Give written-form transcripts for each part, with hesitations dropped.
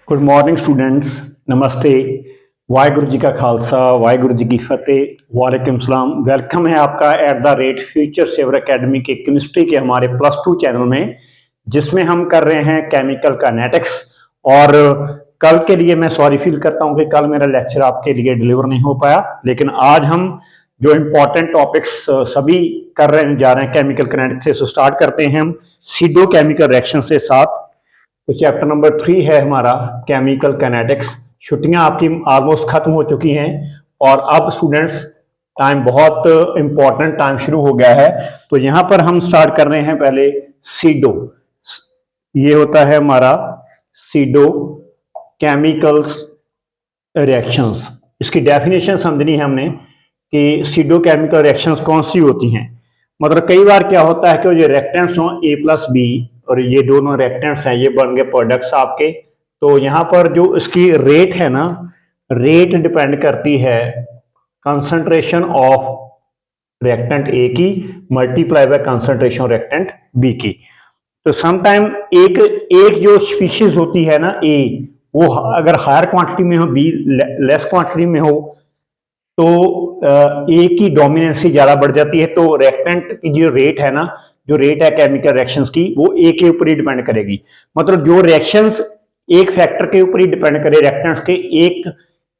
Good morning students, नमस्ते। वाहिगुरु जी का खालसा, वाहिगुरु जी की फतेह। वालेकुम सलाम। वेलकम है आपका at the rate Future Saver Academy के केमिस्ट्री के हमारे +2 चैनल में, जिसमें हम कर रहे हैं केमिकल काइनेटिक्स। और कल के लिए मैं सॉरी फील करता हूं कि कल मेरा लेक्चर आपके लिए डिलीवर नहीं हो पाया, लेकिन आज हम जो इम्पोर्टेंट टॉपिक्स सभी कर रहे जा रहे हैं केमिकल काइनेटिक्स से। स्टार्ट करते हैं हम सीडो केमिकल रिएक्शन से साथ। तो चैप्टर नंबर 3 है हमारा केमिकल काइनेटिक्स। छुट्टियां आपकी ऑलमोस्ट खत्म हो चुकी हैं और अब स्टूडेंट्स टाइम बहुत इंपॉर्टेंट टाइम शुरू हो गया है। तो यहां पर हम स्टार्ट कर रहे हैं पहले सीडो। ये होता है हमारा सीडो केमिकल्स रिएक्शंस। इसकी डेफिनेशन समझनी है हमने कि सीडो केमिकल रिएक्शंस कौन सी होती हैं। मतलब कई बार क्या होता है कि जो रिएक्टेंट्स हों A+B और ये दोनों रिएक्टेंट्स हैं, ये बन गए प्रोडक्ट्स आपके। तो यहाँ पर जो इसकी रेट है ना, रेट डिपेंड करती है कंसंट्रेशन ऑफ रिएक्टेंट A की multiply by concentration of reactant B की। तो समटाइम एक जो स्पीशीज होती है ना A, वो अगर हायर क्वांटिटी में हो, B लेस क्वांटिटी में हो, तो ए की डोमिनेंसी ज्यादा बढ़ जाती है। तो रिएक्टेंट की जो रेट है ना, जो रेट है केमिकल रिएक्शंस की, वो ए के ऊपर ही डिपेंड करेगी। मतलब जो रिएक्शंस एक फैक्टर के ऊपर ही डिपेंड करे, रिएक्टेंट्स के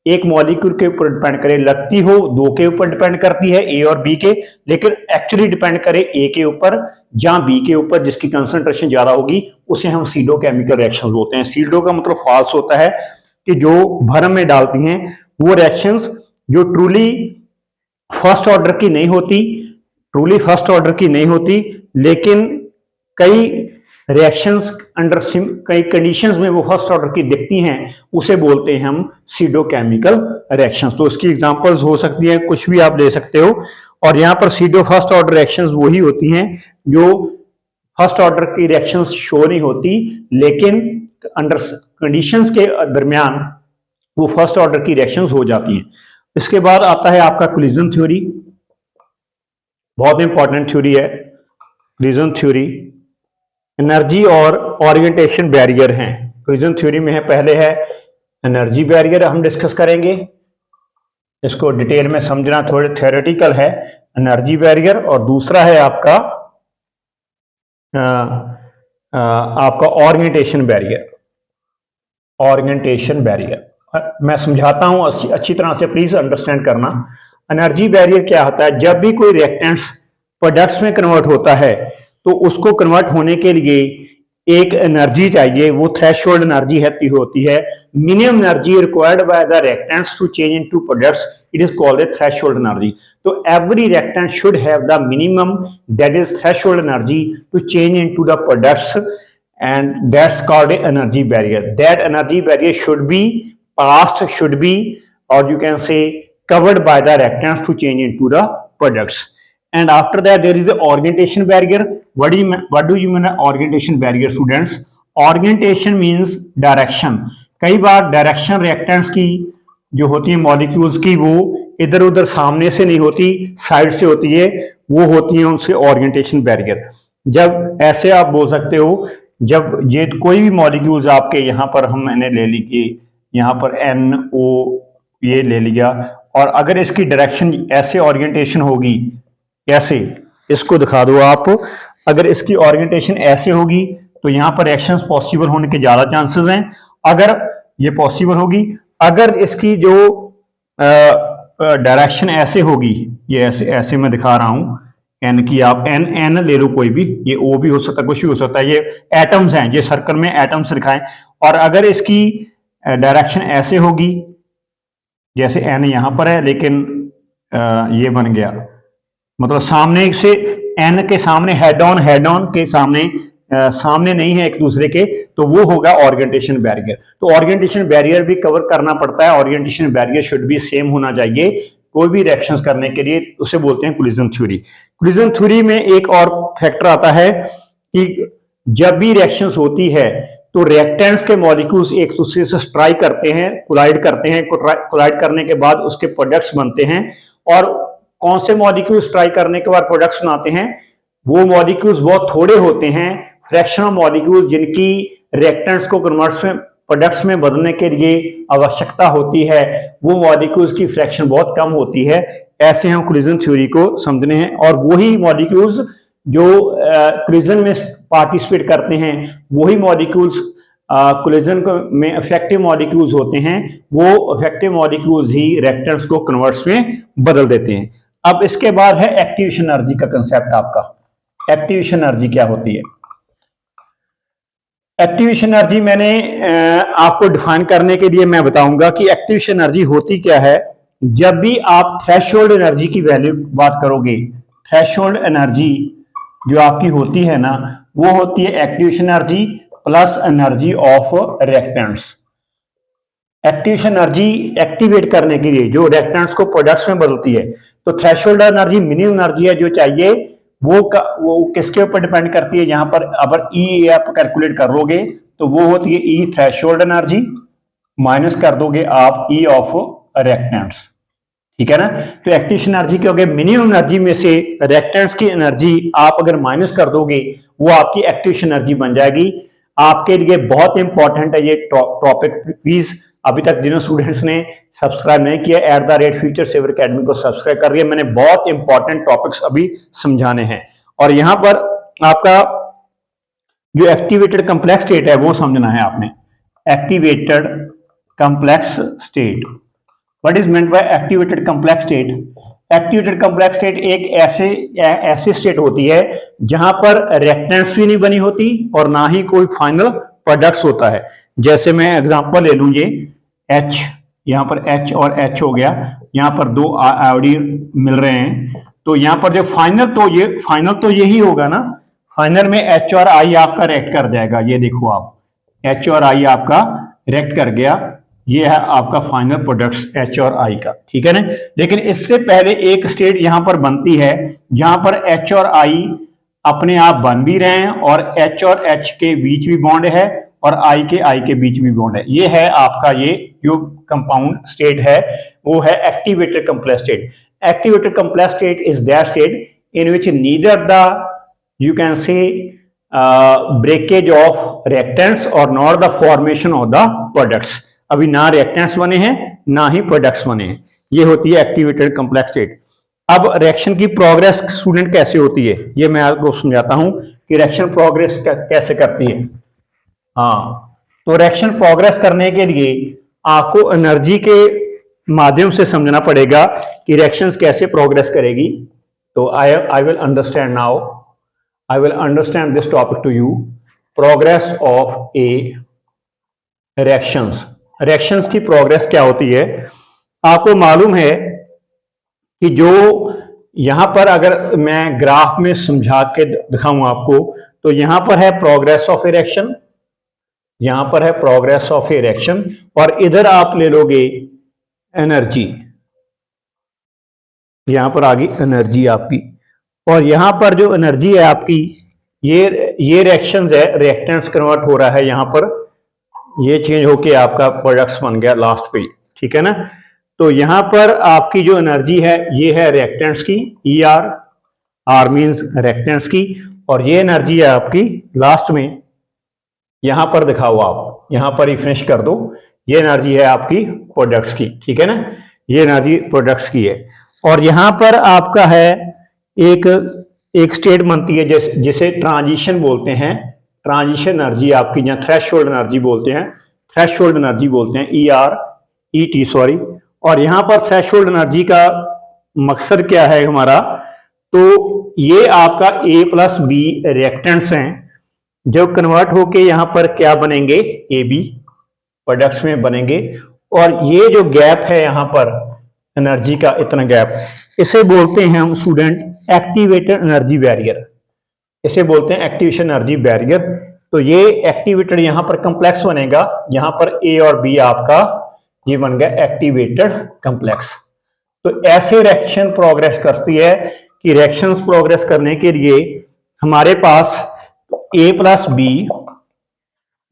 एक मॉलिक्यूल के ऊपर डिपेंड करे, लगती हो दो के ऊपर डिपेंड करती है, ए और बी के, लेकिन एक्चुअली डिपेंड करे ए के ऊपर या बी के ऊपर, जिसकी कंसंट्रेशन ज्यादा होगी, उसे हम सीडो केमिकल रिएक्शन बोलते हैं। सीडो का मतलब फॉल्स होता है कि जो भरम में डालती हैं वो रिएक्शंस जो ट्रूली फर्स्ट ऑर्डर की नहीं होती, लेकिन कई रिएक्शंस अंडर कई कंडीशंस में वो फर्स्ट ऑर्डर की दिखती हैं, उसे बोलते हैं हम सीडो केमिकल रिएक्शंस। तो इसकी एग्जांपल्स हो सकती हैं, कुछ भी आप ले सकते हो। और यहाँ पर सीडो फर्स्ट ऑर्डर रिएक्शंस वही होती हैं जो फर्स्ट ऑर्डर की रिएक्शंस शो नहीं होती, लेकिन अंडर कंडीशंस के दरमियान वो फर्स्ट ऑर्डर की रिएक्शंस हो जाती हैं। इसके बाद आता है आपका कोलिजन थ्योरी। बहुत इंपॉर्टेंट थ्योरी है कोलिजन थ्योरी। एनर्जी और ओरिएंटेशन बैरियर हैं कोलिजन थ्योरी में। है पहले है एनर्जी बैरियर, हम डिस्कस करेंगे इसको डिटेल में, समझना थोड़े थ्योरेटिकल है एनर्जी बैरियर। और दूसरा है आपका ओरिएंटेशन बैरियर। मैं समझाता हूं अच्छी तरह से, प्लीज अंडरस्टैंड करना। एनर्जी बैरियर क्या होता है? जब भी कोई रिएक्टेंट्स प्रोडक्ट्स में कन्वर्ट होता है, तो उसको कन्वर्ट होने के लिए एक एनर्जी चाहिए, वो थ्रेशोल्ड एनर्जी होती है। Minimum energy required by the reactants to change into products, it is called a threshold energy. तो every reactant should have the minimum that is threshold energy to change into the products, and that's called a energy barrier. That energy barrier should be or you can say covered by the reactants to change into the products. And after that there is the orientation barrier. What do you mean orientation barrier, students? Orientation means direction. कई बार direction reactants की जो होती है molecules की, वो इधर उधर सामने से नहीं होती, साइड से होती है, वो होती है उनसे ओरिएंटेशन बैरियर। जब ऐसे आप बोल सकते हो, जब ये कोई भी मॉलिक्यूल्स आपके यहाँ पर मैंने ले लीजिए, यहाँ पर NO ये ले लिया, और अगर इसकी डायरेक्शन ऐसे ओरिएंटेशन होगी, ऐसे, इसको दिखा दो आप, अगर इसकी ओरिएंटेशन ऐसे होगी तो यहाँ पर रिएक्शंस पॉसिबल होने के ज्यादा चांसेस हैं। अगर ये पॉसिबल होगी, अगर इसकी जो डायरेक्शन ऐसे होगी, ये ऐसे मैं दिखा रहा हूं, एन की आप एन ले लो, कोई भी, ये ओ भी हो सकता है, कुछ भी हो सकता है, ये एटम्स हैं, ये सर्कल में एटम्स दिखाएं। और अगर इसकी डायरेक्शन ऐसे होगी, जैसे एन यहां पर है, लेकिन ये बन गया, मतलब सामने से एन के सामने हेड ऑन के सामने नहीं है एक दूसरे के, तो वो होगा ओरिएंटेशन बैरियर। तो ओरिएंटेशन बैरियर भी कवर करना पड़ता है। ओरिएंटेशन बैरियर शुड भी सेम होना चाहिए कोई भी रिएक्शंस करने के लिए, उसे बोलते हैं कोलिजन थ्योरी। कोलिजन थ्योरी में एक और फैक्टर आता है कि जब भी रिएक्शंस होती है तो रिएक्टेंट्स के मॉलिक्यूल्स एक दूसरे से स्ट्राइक करते हैं, कोलाइड करते हैं। कोलाइड करने के बाद उसके प्रोडक्ट्स बनते हैं। और कौन से मॉलिक्यूल स्ट्राइक करने के बाद प्रोडक्ट्स बनाते हैं? वो मॉलिक्यूल्स बहुत थोड़े होते हैं, फ्रैक्शनल मॉलिक्यूल, जिनकी रिएक्टेंट्स को प्रोडक्ट्स में बदलने के लिए आवश्यकता होती है, वो मॉलिक्यूल्स की फ्रैक्शन बहुत कम होती है। ऐसे हम कोलिजन थ्योरी को समझने हैं, और वही मॉलिक्यूल्स जो कोलिजन में पार्टिसिपेट करते हैं, वही मॉलिक्यूल्स कोलिजन में इफेक्टिव मॉलिक्यूल्स होते हैं, वो इफेक्टिव मॉलिक्यूल्स ही रिएक्टेंट्स को कन्वर्ट्स में बदल देते हैं। अब इसके बाद है एक्टिवेशन एनर्जी का कंसेप्ट आपका। एक्टिवेशन एनर्जी क्या होती है? एक्टिवेशन एनर्जी मैंने आपको डिफाइन करने के लिए मैं बताऊंगा कि एक्टिवेशन एनर्जी होती क्या है। जब भी आप थ्रेशोल्ड एनर्जी की वैल्यू बात करोगे, थ्रेशोल्ड एनर्जी जो आपकी होती है ना, वो होती है activation energy plus energy of reactants. Activation energy activate करने के लिए जो रिएक्टेंट्स को प्रोडक्ट्स में बदलती है, तो थ्रेशोल्ड एनर्जी मिनिमम एनर्जी है जो चाहिए, वो किसके ऊपर डिपेंड करती है? यहां पर अगर ई आप कैलकुलेट कर लोगे तो वो होती है ई थ्रेशोल्ड एनर्जी माइनस कर दोगे आप ई ऑफ रिएक्टेंट्स, ठीक है ना। तो एक्टिवेशन एनर्जी के होगे मिनिमम एनर्जी में से रिएक्टेंट्स की एनर्जी आप अगर माइनस कर दोगे, वो आपकी एक्टिवेशन एनर्जी बन जाएगी। आपके लिए बहुत इंपॉर्टेंट है ये टॉपिक। प्लीज अभी तक जिन स्टूडेंट्स ने सब्सक्राइब नहीं किया, @फ्यूचर सेवर एकेडमी को सब्सक्राइब कर रही है। मैंने बहुत इंपॉर्टेंट टॉपिक्स अभी समझाने हैं, और यहां पर आपका जो एक्टिवेटेड कॉम्प्लेक्स स्टेट है वो समझना है आपने। Activated complex state, what is meant by activated complex state? Activated complex state एक ऐसी स्टेट होती है जहां पर रिएक्टेंट्स भी नहीं बनी होती और ना ही कोई फाइनल प्रोडक्ट्स होता है। जैसे मैं एग्जांपल ले लूं, ये H, यहां पर H और H हो गया, यहां पर दो आयोडीन मिल रहे हैं, तो यहां पर जो फाइनल तो यही होगा ना। फाइनल में H और I आपका रिएक्ट कर जाएगा। ये देखो आप, H और I आपका रिएक्ट कर गया, ये है आपका फाइनल प्रोडक्ट्स H और I का, ठीक है ना। लेकिन इससे पहले एक स्टेट यहां पर बनती है जहां पर H और I अपने आप बन भी रहे हैं और H और H के बीच भी बॉन्ड है और I के बीच भी बॉन्ड है। ये है आपका ये जो कंपाउंड स्टेट है, वो है activated complex state. Activated complex state is that state in which neither the you can say breakage of reactants or not the formation of the products। अभी ना रिएक्टेंट्स बने हैं ना ही प्रोडक्ट्स बने हैं, ये होती है एक्टिवेटेड कॉम्प्लेक्स स्टेट। अब रिएक्शन की प्रोग्रेस स्टूडेंट कैसे होती है, ये मैं आपको समझाता हूं कि रिएक्शन प्रोग्रेस कैसे करती है। हाँ, तो रिएक्शन प्रोग्रेस करने के लिए आपको एनर्जी के माध्यम से समझना पड़ेगा कि रिएक्शंस कैसे प्रोग्रेस करेगी। तो I will understand now, I will understand this topic to you, progress of a reactions। reactions की progress क्या होती है? आपको मालूम है कि जो यहां पर अगर मैं ग्राफ में समझा के दिखाऊं आपको, तो यहां पर है progress of a reaction, यहां पर है progress of a reaction, और इधर आप ले लोगे एनर्जी, यहां पर आ गई एनर्जी आपकी, और यहां पर जो एनर्जी है आपकी, ये रिएक्शंस है, रिएक्टेंट्स कन्वर्ट हो रहा है यहां पर, ये चेंज होके आपका प्रोडक्ट्स बन गया लास्ट पे, ठीक है ना। तो यहां पर आपकी जो एनर्जी है ये है रिएक्टेंट्स की, आर मींस रिएक्टेंट्स की, और ये एनर्जी है आपकी लास्ट में, यहां पर दिखाओ आप, यहां पर ही फिनिश कर दो, ये एनर्जी है आपकी प्रोडक्ट्स की, ठीक है ना, ये एनर्जी प्रोडक्ट्स की है। और यहां पर आपका है एक स्टेट बनती है जिसे ट्रांजिशन बोलते हैं, ट्रांजिशन एनर्जी आपकी, या थ्रेशोल्ड एनर्जी बोलते हैं, थ्रेशोल्ड एनर्जी बोलते हैं, ET सॉरी। और यहां पर थ्रेशोल्ड एनर्जी का मकसद क्या है हमारा? तो ये आपका A+B रिएक्टेंट्स हैं जो कन्वर्ट होके यहां पर क्या बनेंगे? AB प्रोडक्ट्स में बनेंगे, और ये जो गैप है यहां पर एनर्जी का, इतना गैप, इसे बोलते हैं हम स्टूडेंट एक्टिवेटेड एनर्जी बैरियर, इसे बोलते हैं एक्टिवेशन एनर्जी बैरियर। तो ये एक्टिवेटेड यहां पर कॉम्प्लेक्स बनेगा, यहां पर A और B आपका ये बन गया एक्टिवेटेड कॉम्प्लेक्स। तो ऐसे रिएक्शन प्रोग्रेस करती है कि रिएक्शंस प्रोग्रेस करने के लिए हमारे पास A+B,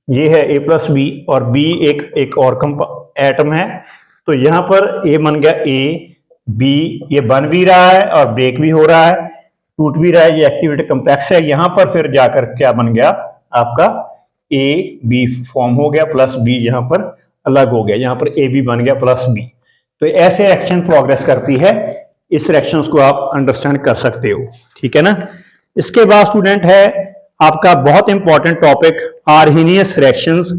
ये है A+B, और B एक और एटम है, तो यहां पर A बन गया A, B ये बन भी रहा है और ब्रेक भी हो रहा है, टूट भी रहा है, ये एक्टिवेटेड कॉम्प्लेक्स है। यहां पर फिर जाकर क्या बन गया आपका ए बी फॉर्म हो गया प्लस बी यहाँ पर अलग हो गया, यहाँ पर ए बी बन गया प्लस बी। तो ऐसे रिएक्शन प्रोग्रेस करती है, इस रिएक्शंस को आप अंडरस्टैंड कर सकते हो, ठीक है ना। इसके बाद स्टूडेंट है आपका बहुत इंपॉर्टेंट टॉपिक आर्हेनियस रिएक्शंस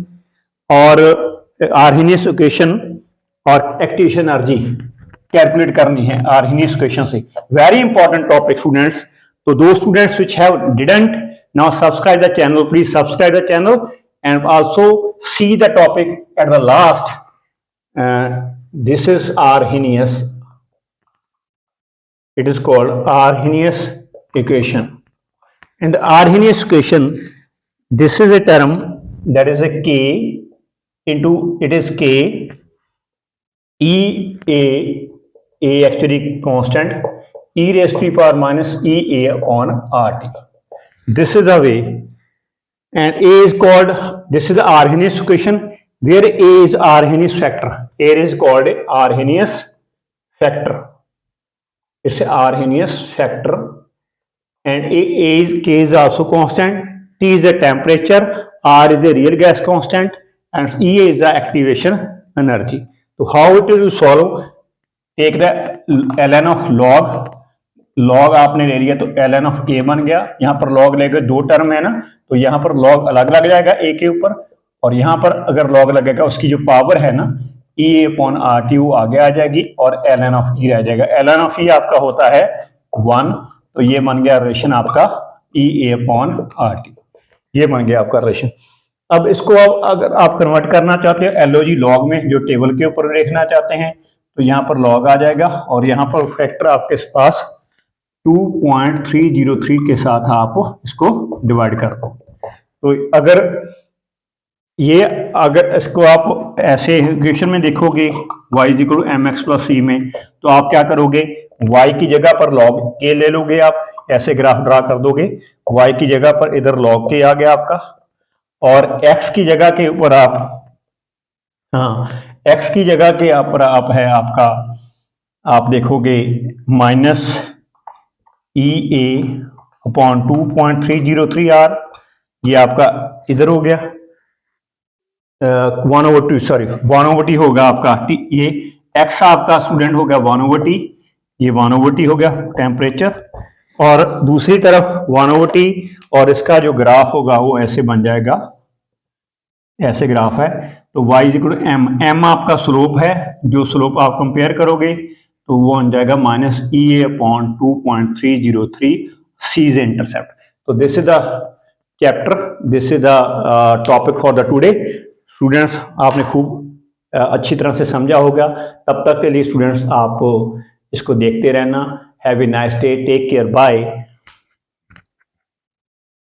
और आर्हेनियस इक्वेशन और एक्टिवेशन एनर्जी कैलकुलेट करनी है आर्हेनियस इक्वेशन से। Very important topic students. तो दो students which have didn't now subscribe the channel, please subscribe the channel and also see the topic at the last. This is Arrhenius. It is called Arrhenius equation. And the Arrhenius equation, this is a term that is a K into, it is K E A actually constant, e raised to the power minus E A upon RT. This is the way, and A is called, this is the Arrhenius equation where A is Arrhenius factor. A is called Arrhenius factor. It's Arrhenius factor, and A is K is also constant. T is the temperature, R is the real gas constant, and E is the activation energy. So how it is to solve? Take the ln of log आपने ले लिया तो ln of a बन गया, यहाँ पर log लेगा, दो टर्म है ना, तो यहाँ पर log अलग लग जाएगा a के ऊपर, और यहाँ पर अगर log लगेगा उसकी जो पावर है ना e a upon R T वो आगे आ जाएगी और ln of e रह जाएगा। ln of e आपका होता है 1, तो ये बन गया रिलेशन आपका e a upon R T, ये बन गया आपका रिलेशन। अब इसको अगर आप कन्वर्ट करना चाहते हो एलओजी लॉग में, जो टेबल के ऊपर देखना चाहते हैं, तो यहाँ पर लॉग आ जाएगा और यहाँ पर फैक्टर आपके पास 2.303 के साथ आप इसको डिवाइड कर दो। तो अगर इसको आप ऐसे इक्वेशन में देखोगे y is equal to M X plus C में, तो आप क्या करोगे, y की जगह पर log k ले लोगे, आप ऐसे ग्राफ ड्रा कर दोगे, y की जगह पर इधर log k आ गया आपका, और x की जगह के ऊपर आप, x की जगह के ऊपर आप है आपका, आप देखोगे माइनस ई ए अपॉन 2.303 आर, ये आपका इधर हो गया 1/2, सॉरी 1/t होगा आपका, ये x आपका स्टूडेंट हो गया 1/t, ये 1/t हो गया टेम्परेचर, और दूसरी तरफ 1/t, और इसका जो ग्राफ होगा वो ऐसे बन जाएगा, ऐसे ग्राफ है। तो y is equal to m, m आपका स्लोप है, जो स्लोप आप कंपेयर करोगे तो वो बन जाएगा minus E A upon 2.303 C is intercept. तो this is the chapter, this is the topic for the today. Students आपने खूब अच्छी तरह से समझा होगा, तब तक के लिए स्टूडेंट्स आप इसको देखते रहना। Have a nice day, take care, bye.